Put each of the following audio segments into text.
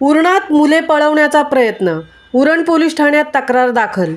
उरणात मुले पळवण्याचा प्रयत्न, उरण पोलीस ठाण्यात तक्रार दाखल।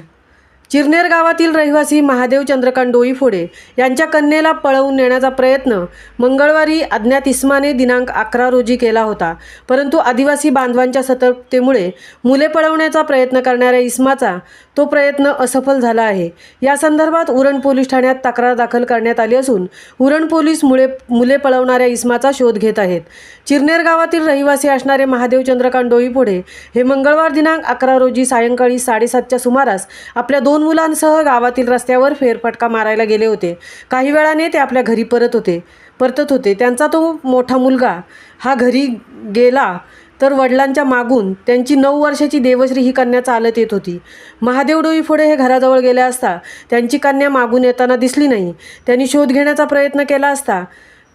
चिरनेर गावातील रहिवासी महादेव चंद्रकांत डोईफोडे यांच्या कन्येला पळवून नेण्याचा प्रयत्न मंगळवारी अज्ञात इसमाने दिनांक 11 रोजी केला होता, परंतु आदिवासी बांधवांच्या सतर्कतेमुळे मुले पळवण्याचा प्रयत्न करणाऱ्या इसमाचा तो प्रयत्न असफल झाला आहे। या संदर्भात उरण पोलीस ठाण्यात तक्रार दाखल करण्यात आली असून उरण पोलीस मुले पळवणाऱ्या इसमाचा शोध घेत आहेत। चिरनेर गावातील रहिवासी असणारे महादेव चंद्रकांत डोईफोडे हे मंगळवार दिनांक 11 रोजी सायंकाळी 7:30च्या सुमारास आपल्या 2 मुलांसह गावातील रस्त्यावर फेरफटका मारायला गेले होते। काही वेळाने ते आपल्या घरी परतत होते। त्यांचा तो मोठा मुलगा हा घरी गेला तर वडिलांच्या मागून त्यांची 9 वर्षाची देवश्री ही कन्या चालत येत होती। महादेव डोईफोडे हे घराजवळ गेले असता त्यांची कन्या मागून येताना दिसली नाही। त्यांनी शोध घेण्याचा प्रयत्न केला असता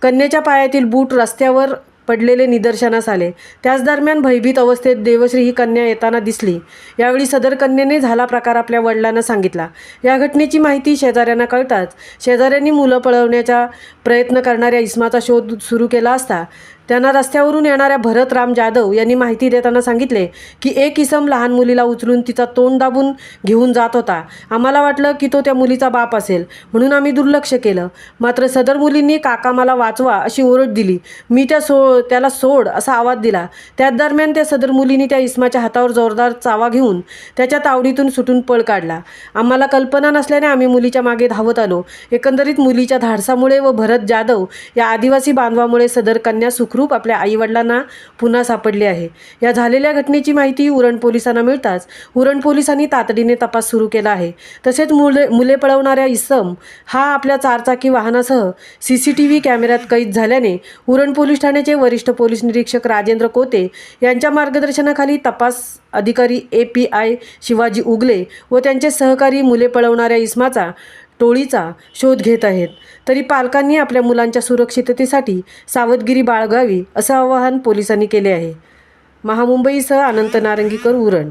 कन्येच्या पायातील बूट रस्त्यावर पडलेले निदर्शनास आले। त्याच दरम्यान भयभीत अवस्थेत देवश्री ही कन्या येताना दिसली। यावेळी सदर कन्येने झाला प्रकार आपल्या वडिलांना सांगितला। या घटनेची माहिती शेजाऱ्यांना कळताच शेजाऱ्यांनी मुलं पळवण्याचा प्रयत्न करणाऱ्या इसमाचा शोध सुरू केला असता त्यांना रस्त्यावरून येणाऱ्या भरत राम जाधव यांनी माहिती देताना सांगितले की एक इसम लहान मुलीला उचलून तिचा तोंड दाबून घेऊन जात होता। आम्हाला वाटलं की तो त्या मुलीचा बाप असेल म्हणून आम्ही दुर्लक्ष केलं, मात्र सदर मुलींनी काका मला वाचवा अशी ओरड दिली। मी त्याला सोड असा आवाज दिला। त्याच दरम्यान त्या सदर मुलींनी त्या इसमाच्या हातावर जोरदार चावा घेऊन त्याच्या तावडीतून सुटून पळ काढला। आम्हाला कल्पना नसल्याने आम्ही मुलीच्या मागे धावत आलो। एकंदरीत मुलीच्या धाडसामुळे व भरत जाधव या आदिवासी बांधवामुळे सदर कन्या सुखरूप आपल्या आईवडिलांना पुन्हा सापडली आहे। या झालेल्या घटनेची माहिती उरण पोलिसांना मिळताच उरण पोलिसांनी तातडीने तपास सुरू केला आहे। तसेच मुले पळवणाऱ्या इसम हा आपल्या चारचाकी वाहनासह CCTV कॅमेऱ्यात कैद झाल्याने उरण पोलीस ठाण्याचे वरिष्ठ पोलीस निरीक्षक राजेंद्र कोते यांच्या मार्गदर्शनाखाली तपास अधिकारी API शिवाजी उगले व त्यांचे सहकारी मुले पळवणाऱ्या इसमाचा टोळीचा शोध घेत आहेत। तरी पालकांनी आपल्या मुलांच्या सुरक्षिततेसाठी सावधगिरी बाळगावी असं आवाहन पोलिसांनी केले आहे। महामुंबईसह अनंत नारंगीकर, उरण।